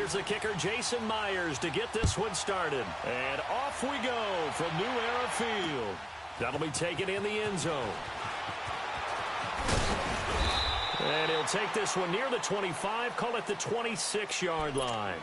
Here's the kicker, Jason Myers, to get this one started. And off we go from New Era Field. That'll be taken in the end zone. And he'll take this one near the 25, call it the 26-yard line.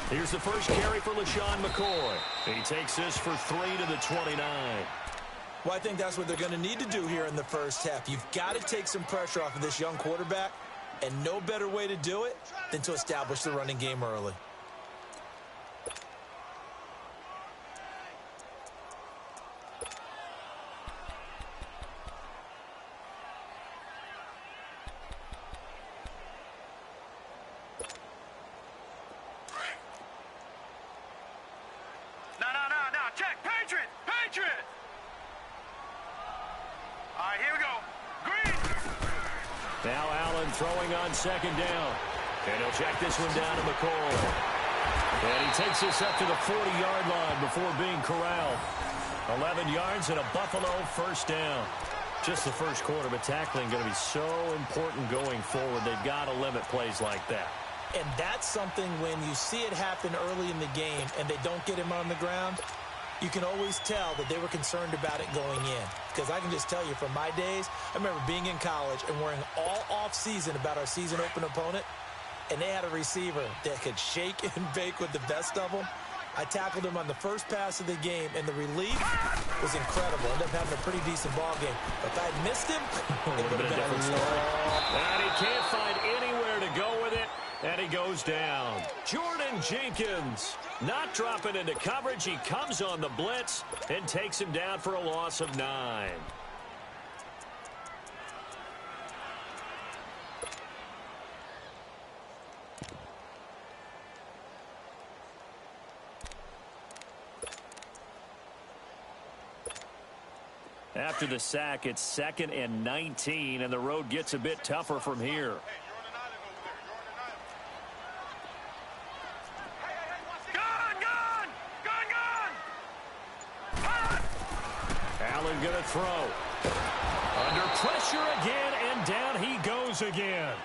Here's the first carry for LaShawn McCoy. He takes this for 3 to the 29. Well, I think that's what they're going to need to do here in the first half. You've got to take some pressure off of this young quarterback, and no better way to do it than to establish the running game early. Now Allen throwing on second down. And he'll check this one down to McCoy. And he takes this up to the 40-yard line before being corralled. 11 yards and a Buffalo first down. Just the first quarter, but tackling going to be so important going forward. They've got to limit plays like that. And that's something when you see it happen early in the game and they don't get him on the ground, you can always tell that they were concerned about it going in. Because I can just tell you from my days, I remember being in college and worrying all off-season about our season-open opponent, and they had a receiver that could shake and bake with the best of them. I tackled him on the first pass of the game, and the relief was incredible. Ended up having a pretty decent ball game. But if I had missed him, it would have been a different story. And he can't find anywhere to go with it. And he goes down. Jordan Jenkins not dropping into coverage. He comes on the blitz and takes him down for a loss of 9. After the sack, it's 2nd and 19, and the road gets a bit tougher from here. Allen gonna throw. Under pressure again, and down he goes again.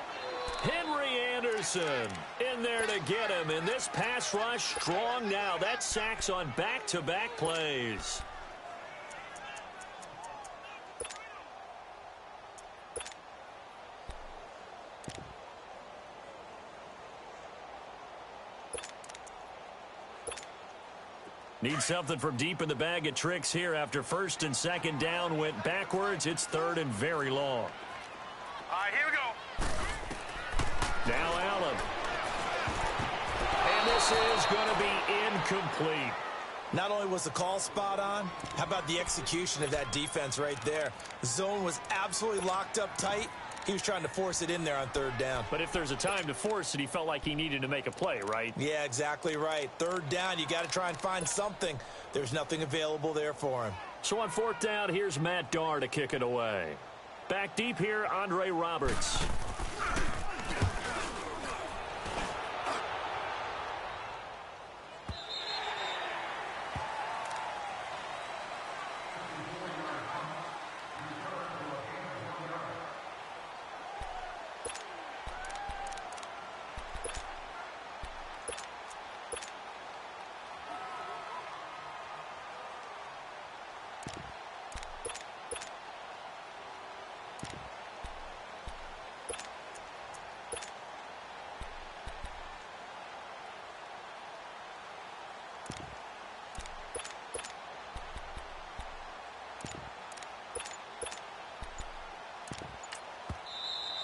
Henry Anderson in there to get him, and this pass rush strong now. That's sacks on back-to-back plays. Need something from deep in the bag of tricks here after 1st and 2nd down went backwards. It's 3rd and very long. All right, here we go. Now Allen. And this is going to be incomplete. Not only was the call spot on, how about the execution of that defense right there? The zone was absolutely locked up tight. He was trying to force it in there on 3rd down. But if there's a time to force it, he felt like he needed to make a play, right? Yeah, exactly right. 3rd down, you got to try and find something. There's nothing available there for him. So on 4th down, here's Matt Darr to kick it away. Back deep here, Andre Roberts.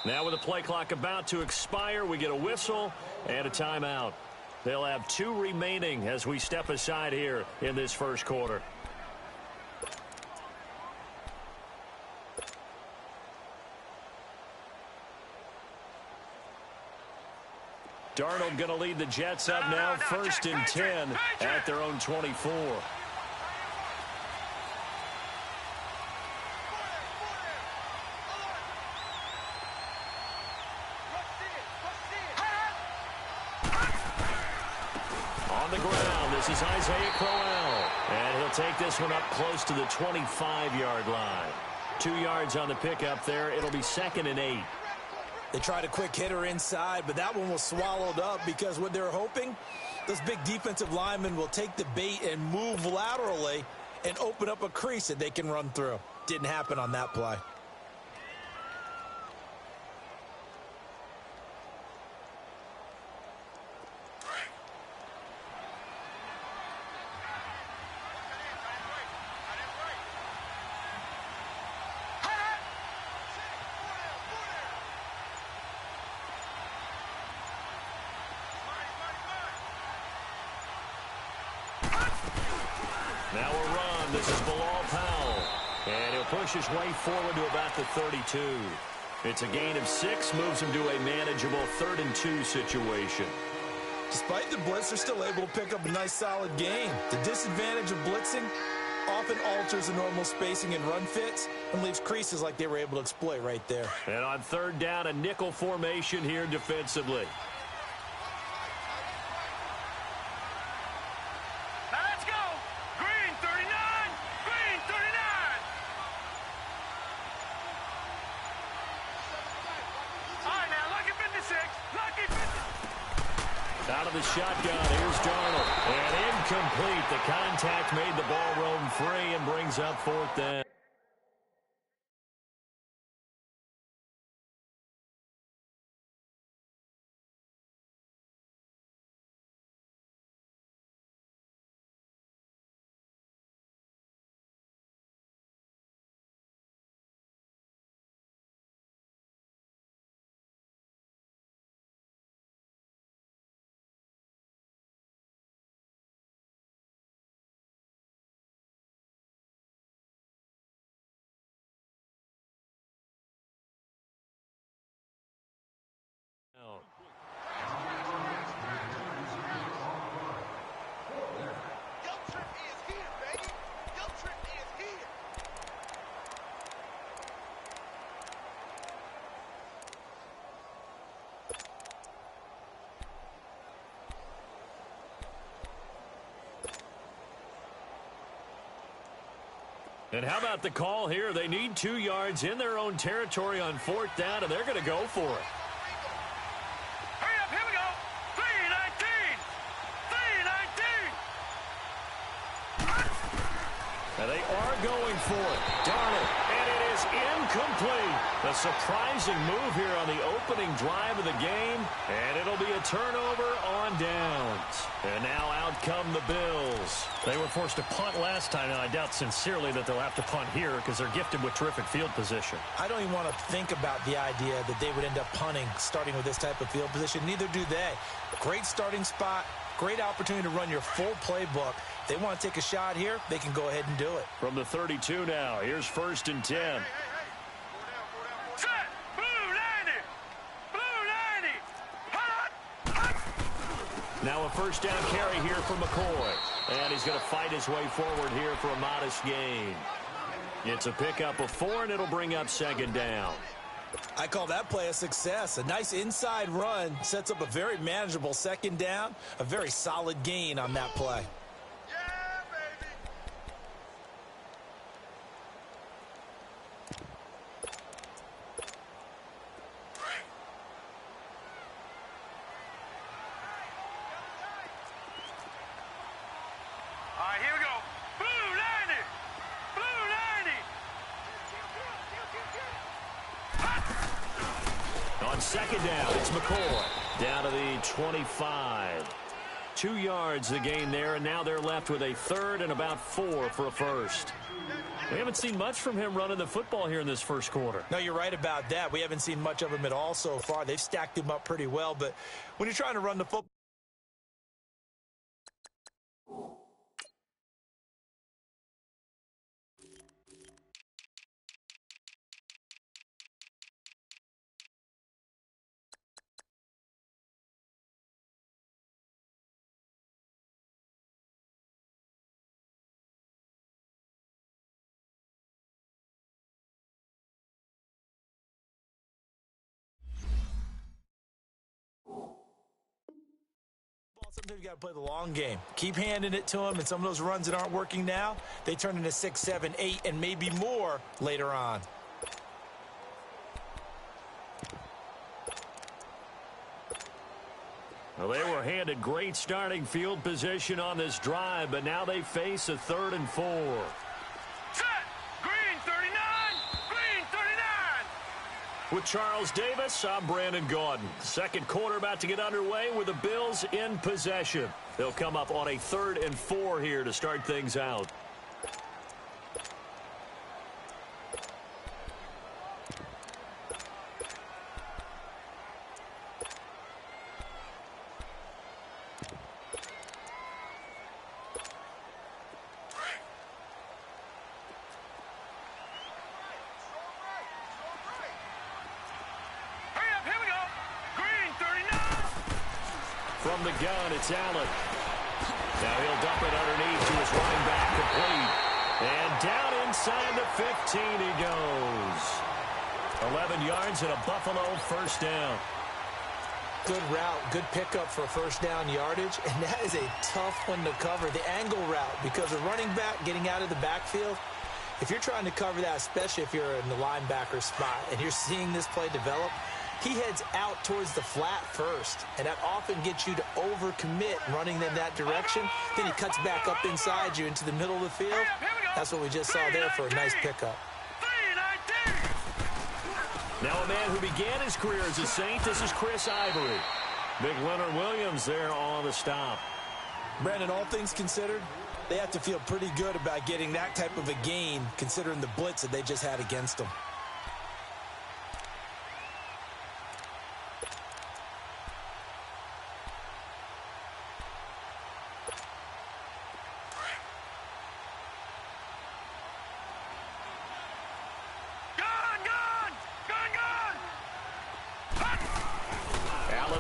Now with the play clock about to expire, we get a whistle and a timeout. They'll have 2 remaining as we step aside here in this first quarter. Darnold going to lead the Jets up now, 1st and 10 at their own 24. On the ground, this is Isaiah Crowell. And he'll take this one up close to the 25-yard line. 2 yards on the pickup there. It'll be 2nd and 8. They tried a quick hitter inside, but that one was swallowed up because what they're hoping, those big defensive linemen will take the bait and move laterally and open up a crease that they can run through. Didn't happen on that play. Now a run. This is Bilal Powell. And he'll push his way forward to about the 32. It's a gain of 6, moves him to a manageable 3rd and 2 situation. Despite the blitz, they're still able to pick up a nice solid gain. The disadvantage of blitzing often alters the normal spacing and run fits and leaves creases like they were able to exploit right there. And on 3rd down, a nickel formation here defensively. Out of the shotgun, here's Darnold. And incomplete. The contact made the ball roam free and brings up 4th down. And how about the call here? They need 2 yards in their own territory on 4th down, and they're going to go for it. Hurry up, here we go. 3:19. And they are going for it. Darnold, and it is incomplete. A surprising move here on the opening drive of the game, and it'll be a turnover on downs. And now out come the Bills. They were forced to punt last time, and I doubt sincerely that they'll have to punt here because they're gifted with terrific field position. I don't even want to think about the idea that they would end up punting starting with this type of field position. Neither do they. Great starting spot, great opportunity to run your full playbook. They want to take a shot here, they can go ahead and do it. From the 32 now, here's 1st and 10. Set. Blue 90. Blue 90. Now a 1st down carry here for McCoy. And he's going to fight his way forward here for a modest gain. It's a pickup of 4, and it'll bring up 2nd down. I call that play a success. A nice inside run sets up a very manageable 2nd down. A very solid gain on that play. All right, here we go. Blue 90. Blue 90. On 2nd down, it's McCoy. Down to the 25. 2 yards the gain there, and now they're left with a 3rd and about 4 for a 1st. We haven't seen much from him running the football here in this first quarter. No, you're right about that. We haven't seen much of him at all so far. They've stacked him up pretty well, but when you're trying to run the football, Sometimes you got to play the long game. Keep handing it to them, and some of those runs that aren't working now, they turn into 6, 7, 8, and maybe more later on. Well, they were handed great starting field position on this drive, but now they face a 3rd and 4. Set! Green 39! Green 39! With Charles Davis, I'm Brandon Gaudin. Second quarter about to get underway with the Bills in possession. They'll come up on a 3rd and 4 here to start things out. From the gun, it's Allen. Now he'll dump it underneath to his running back, complete. And down inside the 15 he goes. 11 yards and a Buffalo first down. Good route, good pickup for first down yardage, and that is a tough one to cover. The angle route, because the running back getting out of the backfield, if you're trying to cover that, especially if you're in the linebacker spot, and you're seeing this play develop, he heads out towards the flat first, and that often gets you to overcommit running in that direction. Then he cuts back up inside you into the middle of the field. That's what we just saw there for a nice pickup. Now a man who began his career as a Saint, this is Chris Ivory. Big Leonard Williams there on the stop. Brandon, all things considered, they have to feel pretty good about getting that type of a gain, considering the blitz that they just had against them.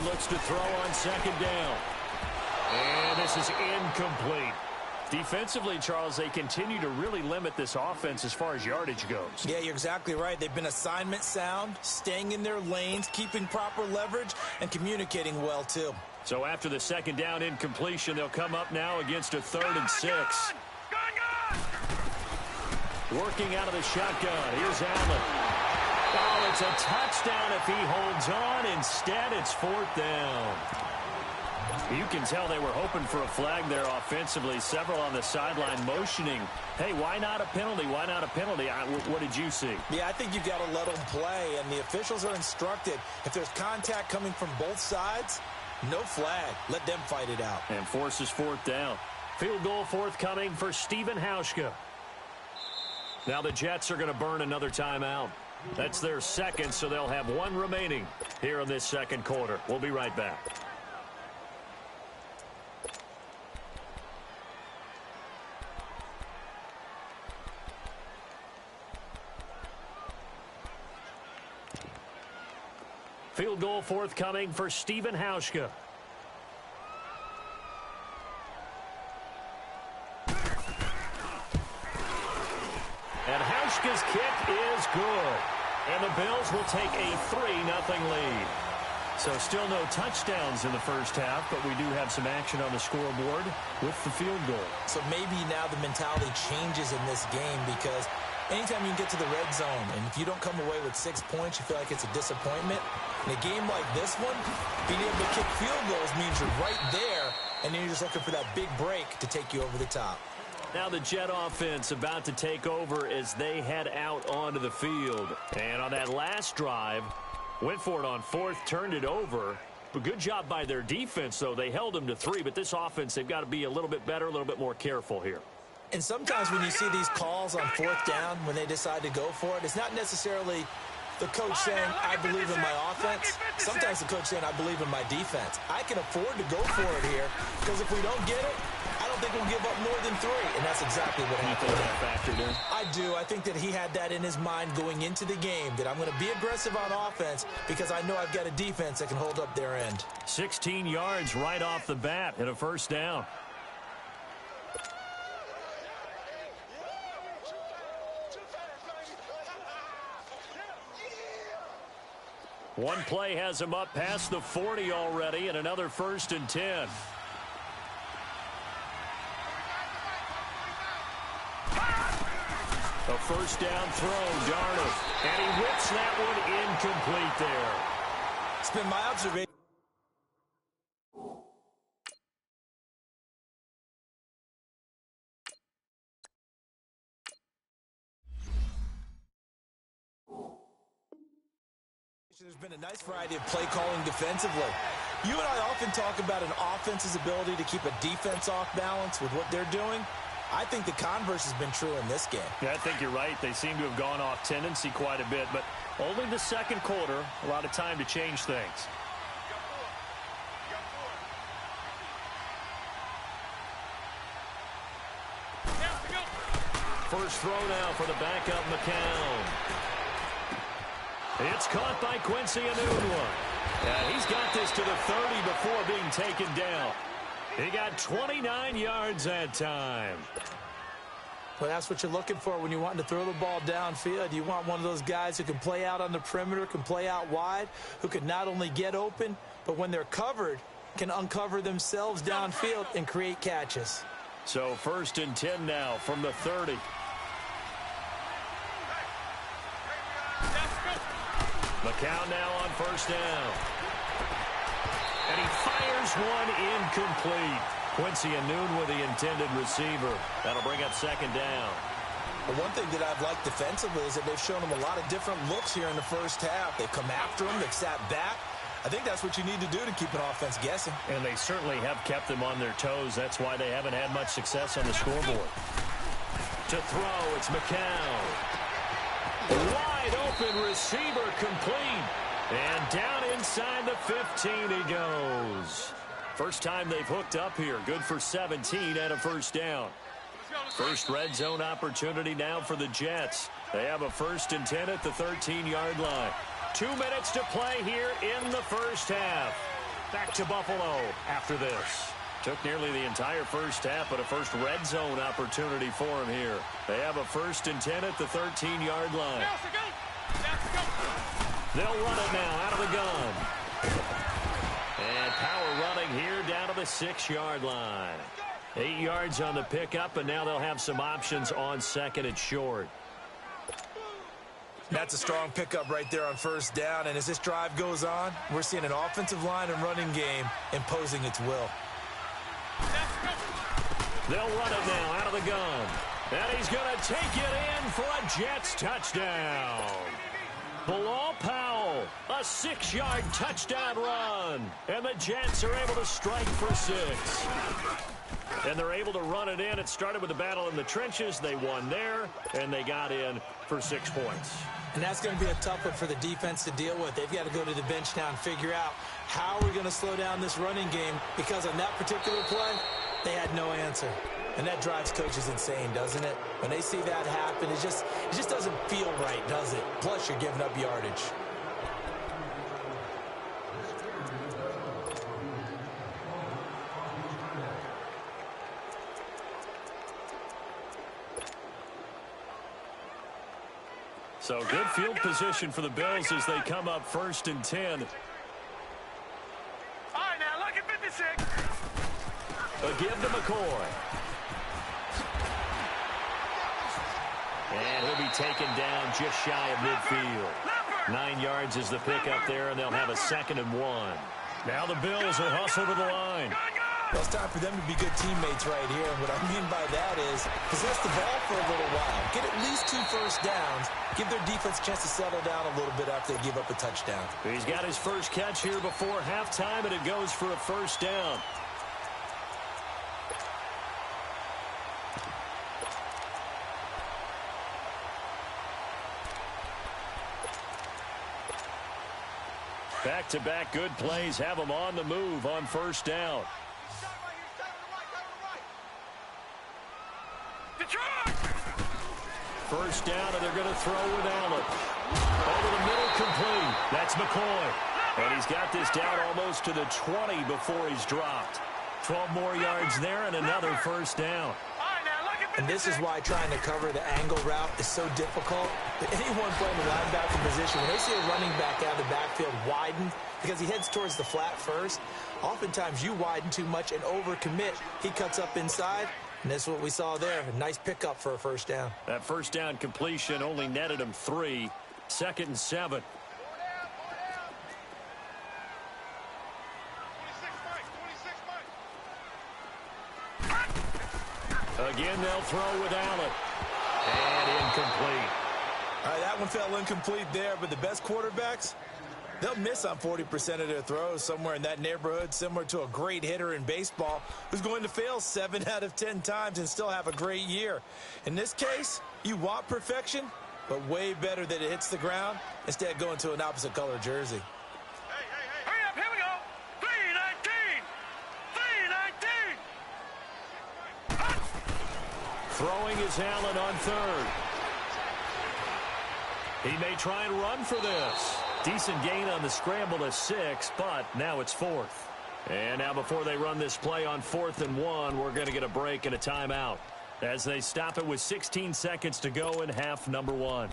Looks to throw on second down. And this is incomplete. Defensively, Charles, they continue to really limit this offense as far as yardage goes. Yeah, you're exactly right. They've been assignment sound, staying in their lanes, keeping proper leverage, and communicating well, too. So after the second down incompletion, they'll come up now against a 3rd and 6. Working out of the shotgun. Here's Allen. Oh, it's a touchdown if he holds on. Instead, it's 4th down. You can tell they were hoping for a flag there offensively. Several on the sideline motioning. Hey, why not a penalty? Why not a penalty? What did you see? Yeah, I think you've got to let them play, and the officials are instructed. If there's contact coming from both sides, no flag. Let them fight it out. And forces 4th down. Field goal forthcoming for Stephen Hauschka. Now the Jets are going to burn another timeout. That's their second, so they'll have one remaining here in this second quarter. We'll be right back. Field goal forthcoming for Stephen Hauschka. And Hauschka's kick is good. And the Bills will take a 3-0 lead. So still no touchdowns in the first half, but we do have some action on the scoreboard with the field goal. So maybe now the mentality changes in this game, because anytime you can get to the red zone, and if you don't come away with 6 points, you feel like it's a disappointment. In a game like this one, being able to kick field goals means you're right there, and then you're just looking for that big break to take you over the top. Now the Jet offense about to take over as they head out onto the field. And on that last drive, went for it on 4th, turned it over. But good job by their defense, though. They held them to 3, but this offense, they've got to be a little bit better, a little bit more careful here. And sometimes when you see these calls on 4th down, when they decide to go for it, it's not necessarily the coach saying, I believe in my offense. Sometimes the coach saying, I believe in my defense. I can afford to go for it here, because if we don't get it, I don't think we'll give up more than 3, and that's exactly what happened. You think that factored in? I do. I think that he had that in his mind going into the game, that I'm going to be aggressive on offense because I know I've got a defense that can hold up their end. 16 yards right off the bat and a first down. One play has him up past the 40 already, and another 1st and 10. first down throw. Darnold. And he whips that one incomplete there. It's been my observation. There's been a nice variety of play calling defensively. You and I often talk about an offense's ability to keep a defense off balance with what they're doing. I think the converse has been true in this game. Yeah, I think you're right. They seem to have gone off tendency quite a bit, but only the second quarter, a lot of time to change things. First throw now for the backup McCown. It's caught by Quincy Enunwa. And he's got this to the 30 before being taken down. He got 29 yards that time. Well, that's what you're looking for when you're wanting to throw the ball downfield. You want one of those guys who can play out on the perimeter, can play out wide, who can not only get open, but when they're covered, can uncover themselves downfield and create catches. So 1st and 10 now from the 30. McCown now on first down. And he fires one incomplete. Quincy Enunwa, the intended receiver. That'll bring up 2nd down. Well, one thing that I've liked defensively is that they've shown them a lot of different looks here in the first half. They've come after them. They've sat back. I think that's what you need to do to keep an offense guessing. And they certainly have kept them on their toes. That's why they haven't had much success on the scoreboard. To throw, it's McCown. Wide open receiver complete. And down inside the 15 he goes. First time they've hooked up here. Good for 17 and a first down. First red zone opportunity now for the Jets. They have a 1st and 10 at the 13-yard line. 2 minutes to play here in the first half. Back to Buffalo after this. Took nearly the entire first half, but a first red zone opportunity for him here. They have a 1st and 10 at the 13-yard line. They'll run it now out of the gun. And power running here down to the 6-yard line. 8 yards on the pickup, and now they'll have some options on 2nd and short. That's a strong pickup right there on first down, and as this drive goes on, we're seeing an offensive line and running game imposing its will. They'll run it now out of the gun. And he's going to take it in for a Jets touchdown. Bilal Powell, a 6-yard touchdown run. And the Jets are able to strike for 6. And they're able to run it in. It started with a battle in the trenches. They won there, and they got in for 6 points. And that's going to be a tough one for the defense to deal with. They've got to go to the bench now and figure out how we're going to slow down this running game, because on that particular play, they had no answer. And that drives coaches insane, doesn't it? When they see that happen, it just doesn't feel right, does it? Plus, you're giving up yardage. So good field position for the Bills as they come up 1st and 10. All right, now look at 56. A give to McCoy. And he'll be taken down just shy of midfield. 9 yards is the pickup there, and they'll have a 2nd and 1. Now the Bills will hustle to the line. Well, it's time for them to be good teammates right here. And what I mean by that is possess the ball for a little while. Get at least 2 first downs. Give their defense a chance to settle down a little bit after they give up a touchdown. He's got his first catch here before halftime, and it goes for a first down. Back-to-back good plays have them on the move on first down. First down, and they're going to throw with Allen. Over the middle, complete. That's McCoy. And he's got this down almost to the 20 before he's dropped. 12 more yards there and another first down. And this is why trying to cover the angle route is so difficult. Anyone playing the linebacker position, when they see a running back out of the backfield widen, because he heads towards the flat first, oftentimes you widen too much and overcommit. He cuts up inside. And this is what we saw there. A nice pickup for a first down. That first down completion only netted him 3. 2nd and 7. Again, they'll throw with Allen. And incomplete. All right, that one fell incomplete there, but the best quarterbacks, they'll miss on 40% of their throws, somewhere in that neighborhood, similar to a great hitter in baseball who's going to fail 7 out of 10 times and still have a great year. In this case, you want perfection, but way better that it hits the ground instead of going to an opposite color jersey. Hurry up, here we go. 3-19. Throwing is Allen on 3rd. He may try and run for this. Decent gain on the scramble to 6, but now it's 4th. And now before they run this play on 4th and 1, we're going to get a break and a timeout as they stop it with 16 seconds to go in half number 1.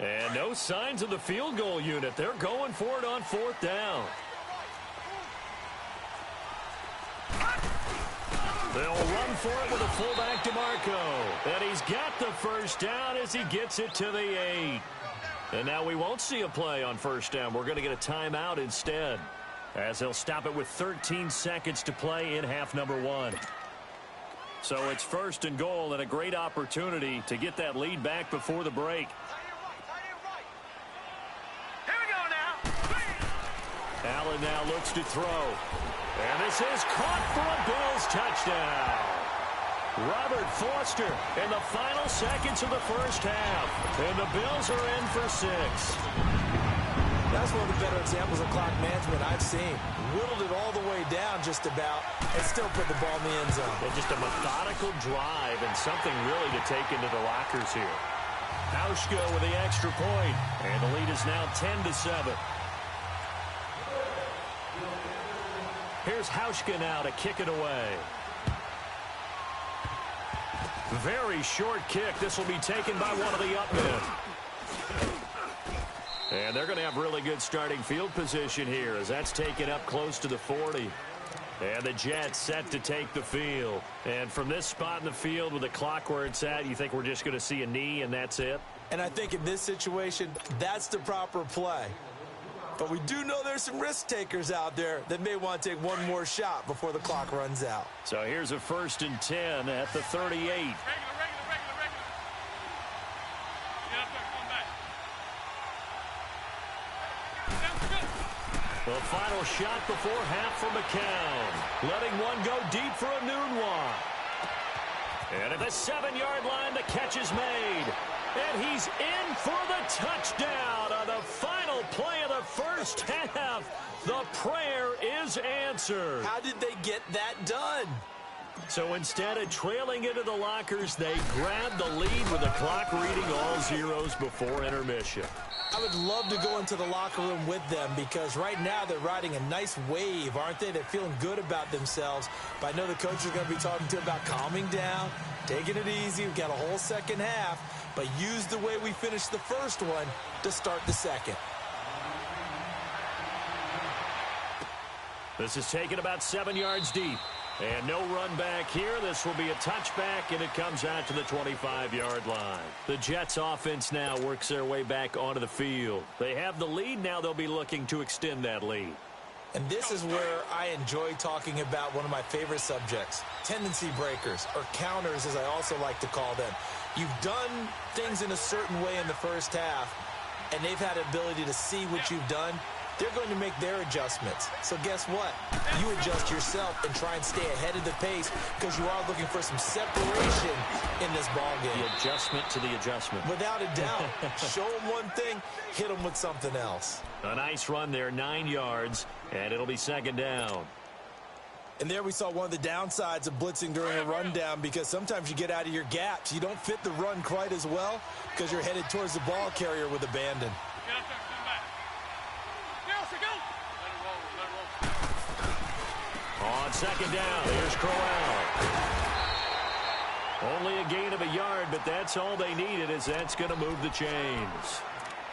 And no signs of the field goal unit. They're going for it on 4th down. They'll run for it with a fullback DeMarco. And he's got the first down as he gets it to the 8. And now we won't see a play on first down. We're going to get a timeout instead, as they'll stop it with 13 seconds to play in half number 1. So it's 1st and goal and a great opportunity to get that lead back before the break. Allen now looks to throw. And this is caught for a Bills touchdown. Robert Foster in the final seconds of the first half. And the Bills are in for 6. That's one of the better examples of clock management I've seen. Whittled it all the way down just about and still put the ball in the end zone. And just a methodical drive and something really to take into the lockers here. Hauschka with the extra point. And the lead is now 10-7. Here's Hauschka now to kick it away. Very short kick. This will be taken by one of the up men. And they're going to have really good starting field position here as that's taken up close to the 40. And the Jets set to take the field. And from this spot in the field with the clock where it's at, you think we're just going to see a knee and that's it? And I think in this situation, that's the proper play. But we do know there's some risk takers out there that may want to take one more shot before the clock runs out. So here's a 1st and 10 at the 38. Regular. Get up there, come back. The final shot before half for McCown. Letting one go deep for a noon one. And at the 7-yard line, the catch is made. And he's in for the touchdown on the final play of the first half. The prayer is answered. How did they get that done? So instead of trailing into the lockers, they grabbed the lead with the clock reading all zeros before intermission. I would love to go into the locker room with them because right now they're riding a nice wave, aren't they? They're feeling good about themselves. But I know the coach is going to be talking to them about calming down, taking it easy. We've got a whole second half, but use the way we finished the first one to start the second. This is taken about 7 yards deep. And no run back here. This will be a touchback, and it comes out to the 25-yard line. The Jets offense now works their way back onto the field. They have the lead. Now they'll be looking to extend that lead. And this is where I enjoy talking about one of my favorite subjects, tendency breakers, or counters as I also like to call them. You've done things in a certain way in the first half, and they've had the ability to see what you've done. They're going to make their adjustments. So guess what? You adjust yourself and try and stay ahead of the pace because you are looking for some separation in this ball game. The adjustment to the adjustment. Without a doubt. Show them one thing, hit them with something else. A nice run there, 9 yards, and it'll be second down. And there we saw one of the downsides of blitzing during a rundown because sometimes you get out of your gaps. You don't fit the run quite as well because you're headed towards the ball carrier with abandon. Get up there, come back. Go. Let it roll. On second down, here's Crowell. Only a gain of a yard, but that's all they needed, as that's going to move the chains.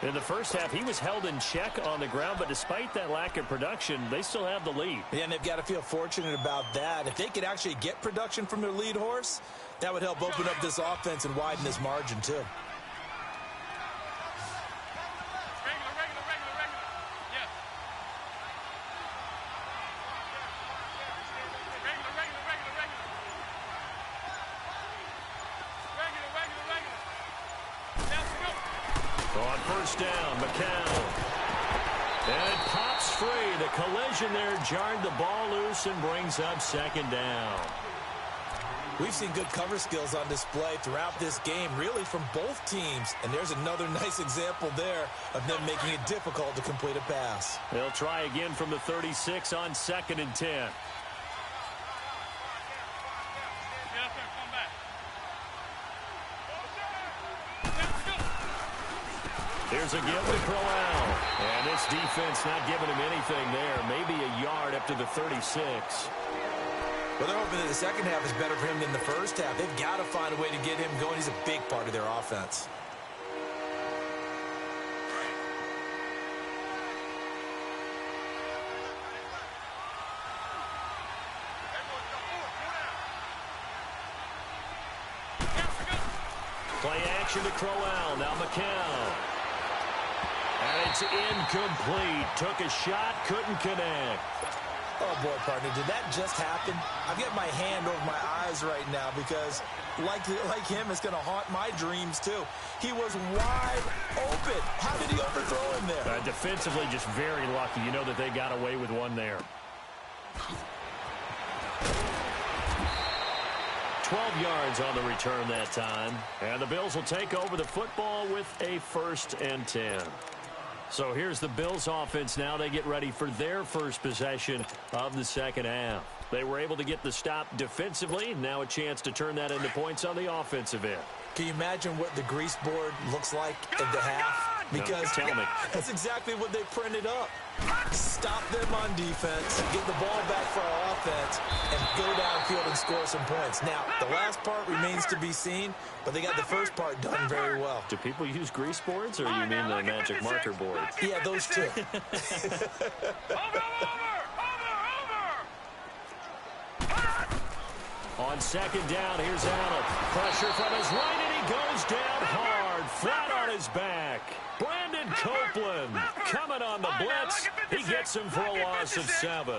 In the first half, he was held in check on the ground, but despite that lack of production, they still have the lead. Yeah, and they've got to feel fortunate about that. If they could actually get production from their lead horse, that would help open up this offense and widen this margin, too. Down, McCown. And it pops free. The collision there jarred the ball loose and brings up second down. We've seen good cover skills on display throughout this game, really from both teams. And there's another nice example there of them making it difficult to complete a pass. They'll try again from the 36 on 2nd and 10. Here's a give to Crowell. And this defense not giving him anything there. Maybe a yard up to the 36. Well, they're hoping that the second half is better for him than the first half. They've got to find a way to get him going. He's a big part of their offense. Play action to Crowell. Now McCown. And it's incomplete. Took a shot, couldn't connect. Oh, boy, partner, did that just happen? I've got my hand over my eyes right now because, like him, it's going to haunt my dreams, too. He was wide open. How did he overthrow him there? Defensively, just very lucky. You know that they got away with one there. 12 yards on the return that time. And the Bills will take over the football with a 1st and 10. So here's the Bills offense now. They get ready for their first possession of the second half. They were able to get the stop defensively. Now a chance to turn that into points on the offensive end. Can you imagine what the grease board looks like at the half? Because no, tell me. That's exactly what they printed up. Stop them on defense, get the ball back for our offense, and go downfield and score some points. Now, the last part remains to be seen, but they got the first part done very well. Do people use grease boards, or you mean the magic marker boards? Yeah, those two. On 2nd down, here's Allen. Pressure from his right, and he goes down hard, flat on his back. Brandon Copeland coming on the blitz. He gets him for a loss of 7.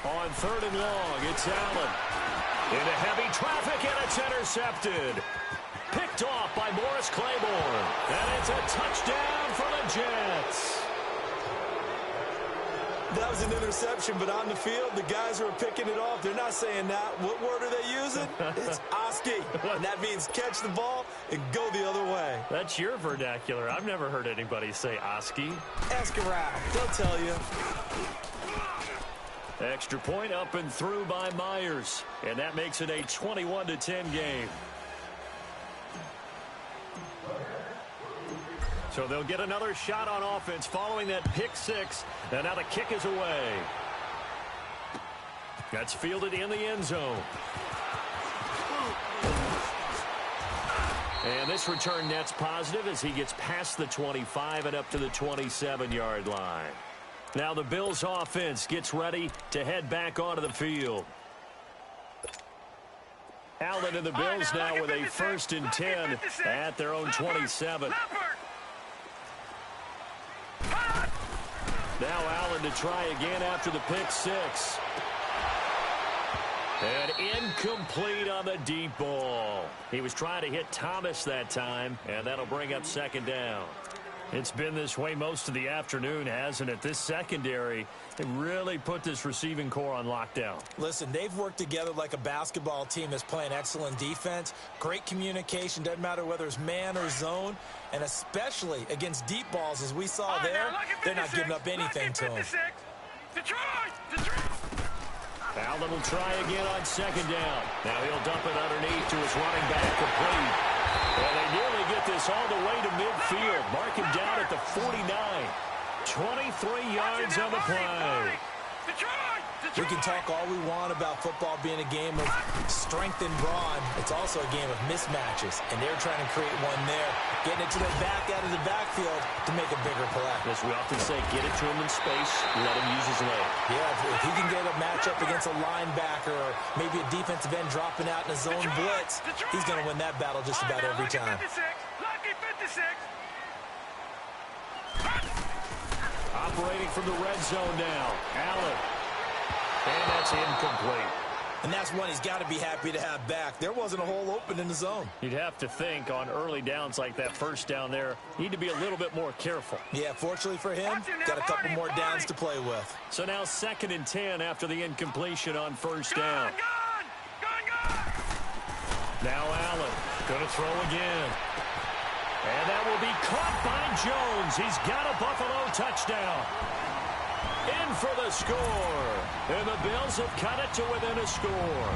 On 3rd and long, it's Allen. Into heavy traffic, and it's intercepted. Picked off by Morris Claiborne. And it's a touchdown for the Jets. That was an interception, but on the field, the guys who are picking it off, they're not saying that. What word are they using? It's Oski. And that means catch the ball and go the other way. That's your vernacular. I've never heard anybody say Oski. Ask around. They'll tell you. Extra point up and through by Myers. And that makes it a 21-10 game. So they'll get another shot on offense following that pick 6. And now the kick is away. That's fielded in the end zone. And this return net's positive as he gets past the 25 and up to the 27-yard line. Now the Bills offense gets ready to head back onto the field. Allen and the Bills now with a 1st and 10 at their own 27. Now Allen to try again after the pick 6. And incomplete on the deep ball. He was trying to hit Thomas that time, and that'll bring up 2nd down. It's been this way most of the afternoon, hasn't it? This secondary, they really put this receiving core on lockdown. Listen, they've worked together like a basketball team that's playing excellent defense. Great communication, doesn't matter whether it's man or zone. And especially against deep balls, as we saw there, they're not giving up anything to them. Allen will try again on 2nd down. Now he'll dump it underneath to his running back, complete. And they nearly get this all the way to midfield. Mark him down at the 49. 23 yards on the play. We can talk all we want about football being a game of strength and brawn. It's also a game of mismatches, and they're trying to create one there, getting it to the back out of the backfield to make a bigger play. As we often say, get it to him in space, let him use his leg. Yeah, if he can get a matchup against a linebacker or maybe a defensive end dropping out in a zone blitz, he's going to win that battle just about every time. Operating from the red zone now. Allen. And that's incomplete. And that's one he's got to be happy to have back. There wasn't a hole open in the zone. You'd have to think on early downs like that first down there, need to be a little bit more careful. Yeah, fortunally for him, got a couple more downs to play with. So now 2nd and 10 after the incompletion on first down. Now Allen going to throw again. And that will be caught by Jones. He's got a Buffalo touchdown. In for the score. And the Bills have cut it to within a score.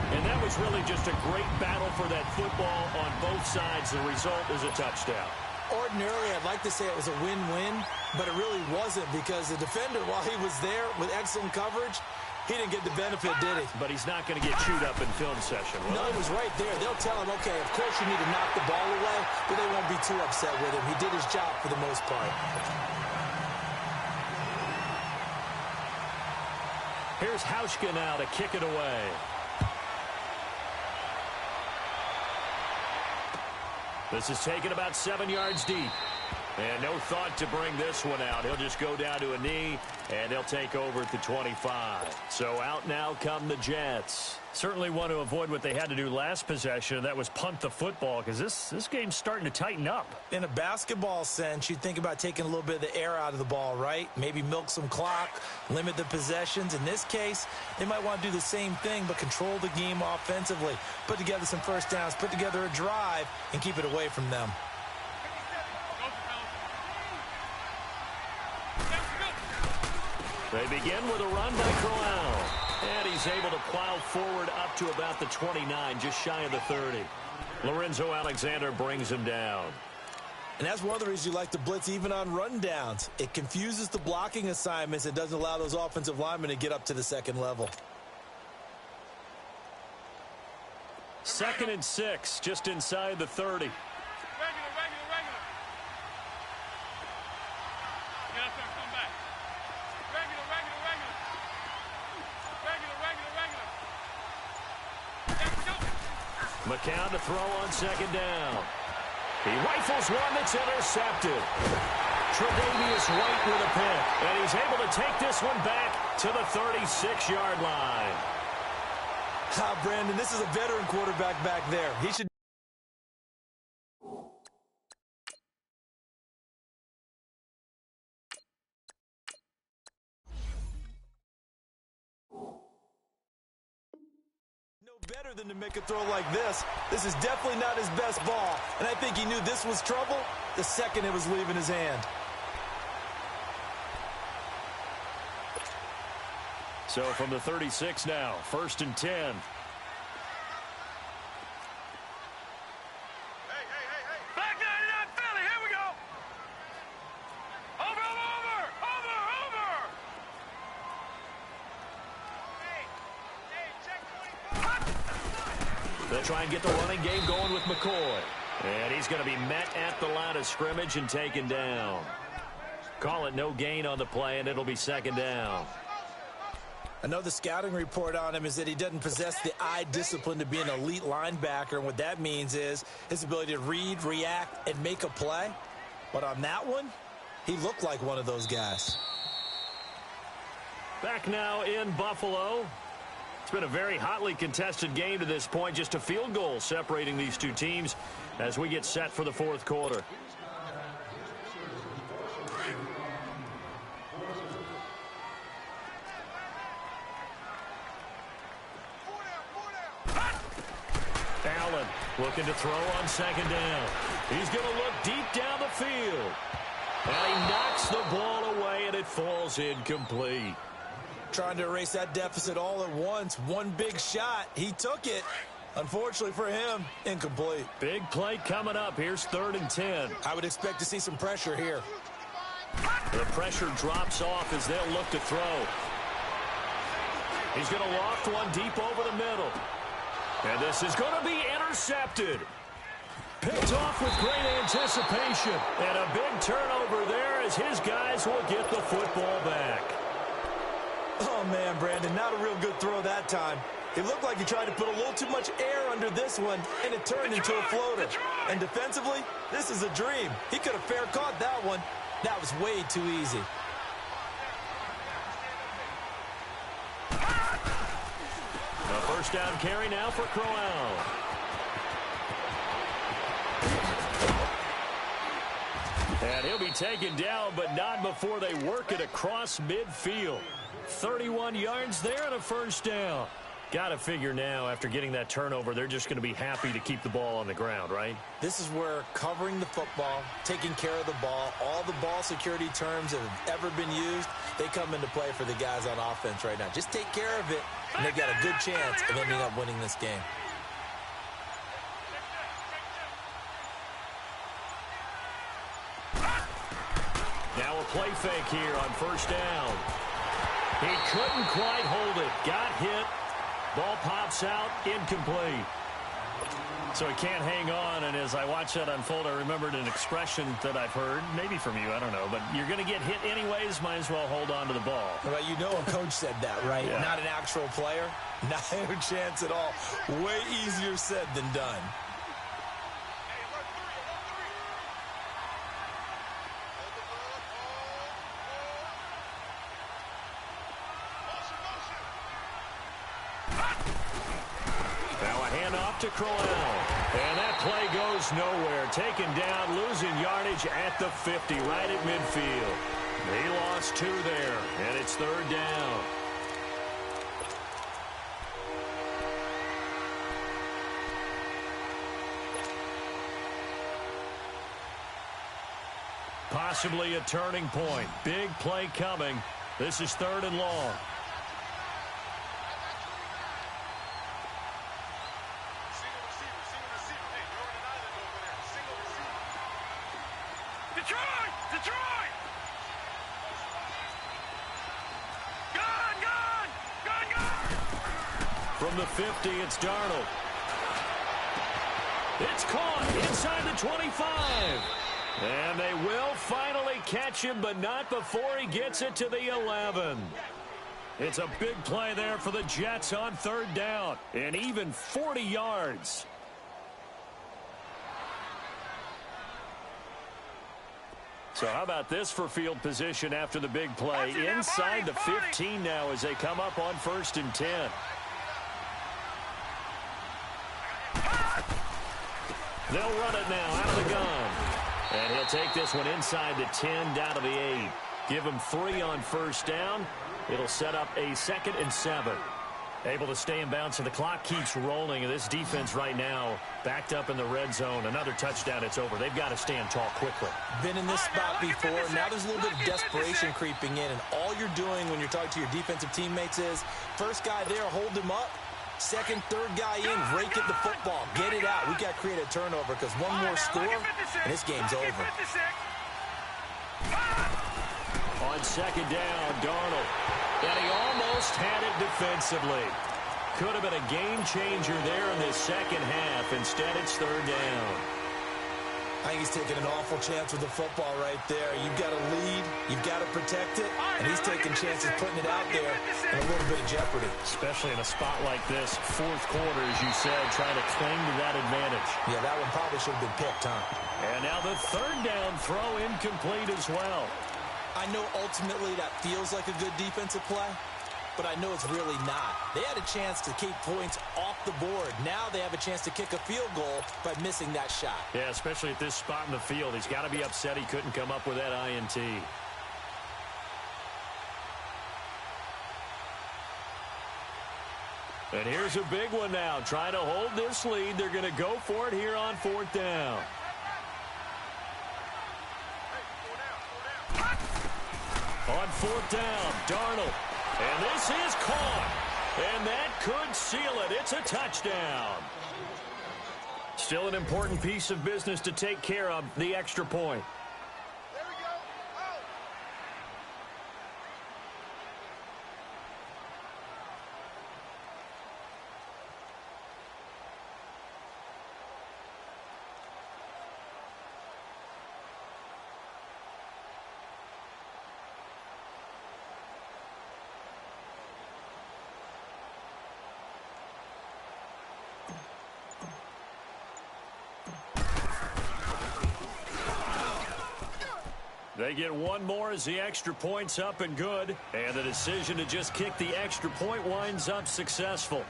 And that was really just a great battle for that football on both sides. The result is a touchdown. Ordinarily, I'd like to say it was a win-win, but it really wasn't because the defender, while he was there with excellent coverage, he didn't get the benefit, did he? But he's not going to get chewed up in film session. No, he was right there. They'll tell him, okay, of course you need to knock the ball away, but they won't be too upset with him. He did his job for the most part. Here's Hauschka now to kick it away. This is taken about 7 yards deep. And no thought to bring this one out. He'll just go down to a knee, and they'll take over at the 25. So out now come the Jets. Certainly want to avoid what they had to do last possession, and that was punt the football, because this game's starting to tighten up. In a basketball sense, you think about taking a little bit of the air out of the ball, right? Maybe milk some clock, limit the possessions. In this case, they might want to do the same thing, but control the game offensively. Put together some first downs, put together a drive, and keep it away from them. They begin with a run by Corral. And he's able to plow forward up to about the 29, just shy of the 30. Lorenzo Alexander brings him down. And that's one of the reasons you like to blitz even on rundowns. It confuses the blocking assignments. It doesn't allow those offensive linemen to get up to the second level. 2nd and 6, just inside the 30. Regular. Get up there and come back. Regular. McCown to throw on 2nd down. He rifles one that's intercepted. Tre'Davious White with a pick. And he's able to take this one back to the 36-yard line. Brandon, this is a veteran quarterback back there. He should. Better than to make a throw like this. This is definitely not his best ball, and I think he knew this was trouble the second it was leaving his hand. So from the 36 now, 1st and 10. Hey. Back 99 Philly, here we go. Over. They'll try and get the running game going with McCoy. And he's going to be met at the line of scrimmage and taken down. Call it no gain on the play, and it'll be 2nd down. I know the scouting report on him is that he doesn't possess the eye discipline to be an elite linebacker, and what that means is his ability to read, react, and make a play. But on that one, he looked like one of those guys. Back now in Buffalo. It's been a very hotly contested game to this point. Just a field goal separating these two teams as we get set for the 4th quarter. Allen looking to throw on 2nd down. He's going to look deep down the field. And he knocks the ball away, and it falls incomplete. Trying to erase that deficit all at once. One big shot. He took it. Unfortunately for him, incomplete. Big play coming up. Here's 3rd and 10. I would expect to see some pressure here. The pressure drops off as they'll look to throw. He's going to loft one deep over the middle. And this is going to be intercepted. Picked off with great anticipation. And a big turnover there as his guys will get the football back. Oh, man, Brandon, not a real good throw that time. It looked like he tried to put a little too much air under this one, and it turned into a floater. And defensively, this is a dream. He could have fair caught that one. That was way too easy. A first down carry now for Crowell. And he'll be taken down, but not before they work it across midfield. 31 yards there and a first down. Got to figure now, after getting that turnover, they're just going to be happy to keep the ball on the ground, right? This is where covering the football, taking care of the ball, all the ball security terms that have ever been used, they come into play for the guys on offense right now. Just take care of it, and they've got a good chance of ending up winning this game. Now a play fake here on first down. He couldn't quite hold it. Got hit. Ball pops out, incomplete. So he can't hang on, and as I watch that unfold, I remembered an expression that I've heard, maybe from you, I don't know, but you're going to get hit anyways, might as well hold on to the ball. Well, you know a coach said that, right? Yeah. Not an actual player. Not a chance at all. Way easier said than done. To Crowell. And that play goes nowhere. Taken down, losing yardage at the 50, right at midfield. He lost 2 there, and it's third down. Possibly a turning point. Big play coming. This is third and long. Detroit! Gone! From the 50, it's Darnold. It's caught inside the 25. And they will finally catch him, but not before he gets it to the 11. It's a big play there for the Jets on third down, and even 40 yards. So how about this for field position after the big play? Inside the 15 now as they come up on 1st and 10. They'll run it now out of the gun. And he'll take this one inside the 10, down to the 8. Give him 3 on first down. It'll set up a 2nd and 7. Able to stay in bounds, so the clock keeps rolling. And this defense right now backed up in the red zone. Another touchdown, it's over. They've got to stand tall quickly. Been in this spot before. Now there's a little bit of desperation creeping in. And all you're doing when you're talking to your defensive teammates is, first guy there, hold him up. Second, third guy in, rake at the football. Get it out. We've got to create a turnover because one more score, and this game's over. On second down, Darnold. And he almost had it defensively. Could have been a game changer there in this second half. Instead, it's third down. I think he's taking an awful chance with the football right there. You've got to lead. You've got to protect it. And he's taking chances putting it out there in a little bit of jeopardy. Especially in a spot like this, fourth quarter, as you said, trying to cling to that advantage. Yeah, that one probably should have been picked, huh? And now the third down throw incomplete as well. I know ultimately that feels like a good defensive play, but I know it's really not. They had a chance to keep points off the board. Now they have a chance to kick a field goal by missing that shot. Yeah, especially at this spot in the field. He's got to be upset he couldn't come up with that INT. And here's a big one now. Trying to hold this lead. They're going to go for it here on fourth down. On fourth down, Darnold. And this is caught. And that could seal it. It's a touchdown. Still an important piece of business to take care of, the extra point. They get one more as the extra point's up and good. And the decision to just kick the extra point winds up successful.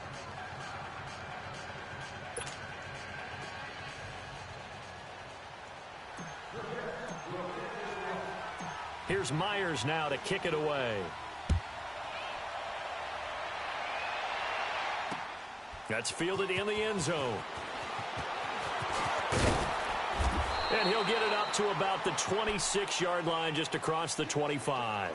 Here's Myers now to kick it away. That's fielded in the end zone. And he'll get it up to about the 26-yard line, just across the 25.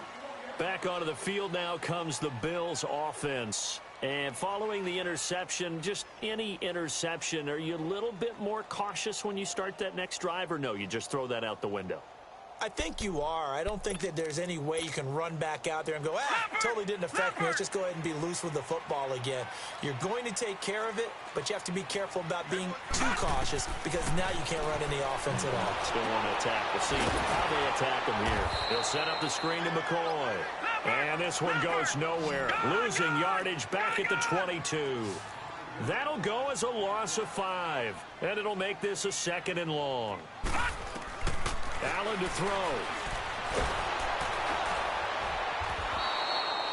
Back onto the field now comes the Bills offense. And following the interception, just any interception, are you a little bit more cautious when you start that next drive, or no, you just throw that out the window? I think you are. I don't think that there's any way you can run back out there and go, totally didn't affect me. Let's just go ahead and be loose with the football again. You're going to take care of it, but you have to be careful about being too cautious because now you can't run any offense at all. Still want to attack. We'll see how they attack him here. He'll set up the screen to McCoy. And this one goes nowhere. Losing yardage back at the 22. That'll go as a loss of 5. And it'll make this a 2nd and long. Allen to throw.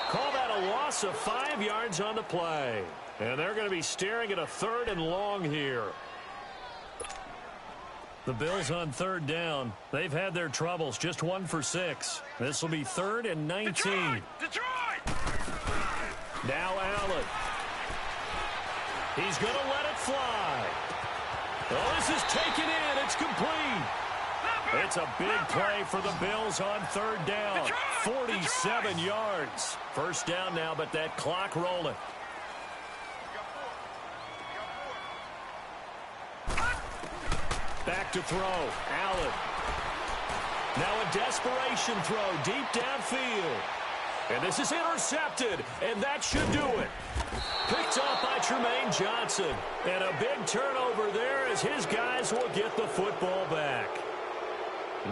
Call that a loss of 5 yards on the play. And they're going to be staring at a 3rd and long here. The Bills on 3rd down. They've had their troubles. Just 1 for 6. This will be 3rd and 19. Detroit! Now Allen. He's going to let it fly. Oh, this is taken in. It's complete. It's a big play for the Bills on 3rd down. 47 yards. 1st down now, but that clock rolling. Back to throw. Allen. Now a desperation throw deep downfield. And this is intercepted, and that should do it. Picked off by Tremaine Johnson. And a big turnover there as his guys will get the football back.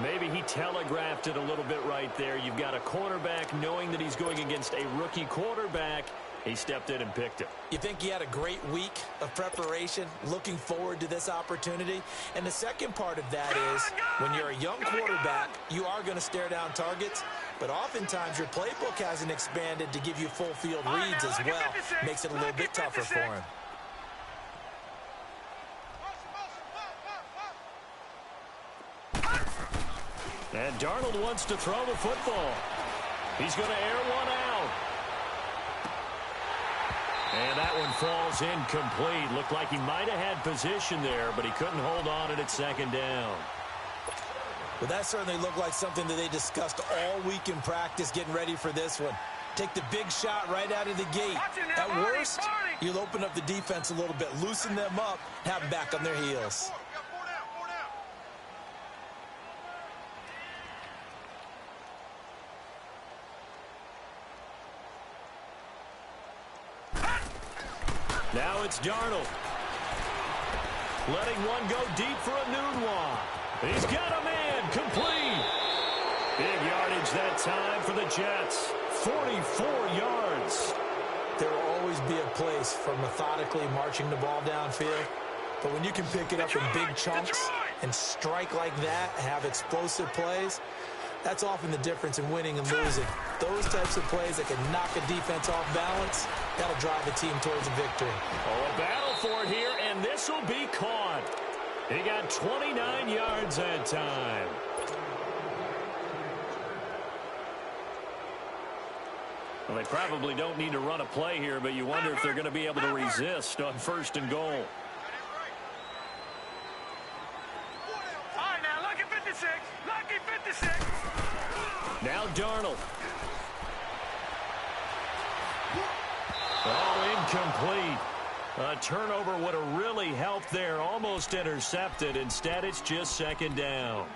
Maybe he telegraphed it a little bit right there. You've got a cornerback knowing that he's going against a rookie quarterback. He stepped in and picked it. You think he had a great week of preparation, looking forward to this opportunity? And the second part of that is when you're a young quarterback, you are going to stare down targets. But oftentimes your playbook hasn't expanded to give you full field reads as well. Makes it a little bit tougher for him. And Darnold wants to throw the football. He's going to air one out. And that one falls incomplete. Looked like he might have had position there, but he couldn't hold on it at 2nd down. Well, that certainly looked like something that they discussed all week in practice getting ready for this one. Take the big shot right out of the gate. At worst, you'll open up the defense a little bit, loosen them up, have them back on their heels. Now it's Darnold. Letting one go deep for a Nunwa. He's got a man. Complete. Big yardage that time for the Jets. 44 yards. There will always be a place for methodically marching the ball downfield. But when you can pick it up in big chunks and strike like that, have explosive plays, that's often the difference in winning and losing. Those types of plays that can knock a defense off balance, that'll drive a team towards a victory. Oh, a battle for it here, and this will be caught. He got 29 yards that time. Well, they probably don't need to run a play here, but you wonder if they're going to be able to resist on 1st and goal. All right, now, lucky 56. Lucky 56. Now Darnold. Oh, incomplete. A turnover would have really helped there. Almost intercepted. Instead, it's just 2nd down.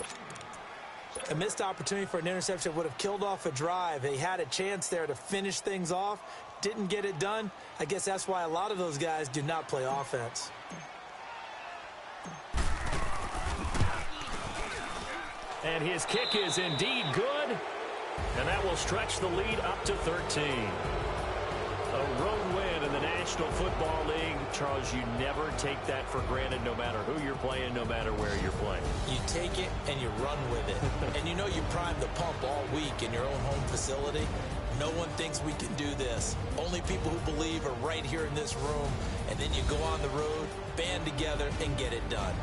A missed opportunity for an interception would have killed off a drive. They had a chance there to finish things off. Didn't get it done. I guess that's why a lot of those guys do not play offense. And his kick is indeed good. And that will stretch the lead up to 13. A road win in the National Football League. Charles, you never take that for granted no matter who you're playing, no matter where you're playing. You take it and you run with it. And you know you primed the pump all week in your own home facility. No one thinks we can do this. Only people who believe are right here in this room. And then you go on the road, band together, and get it done.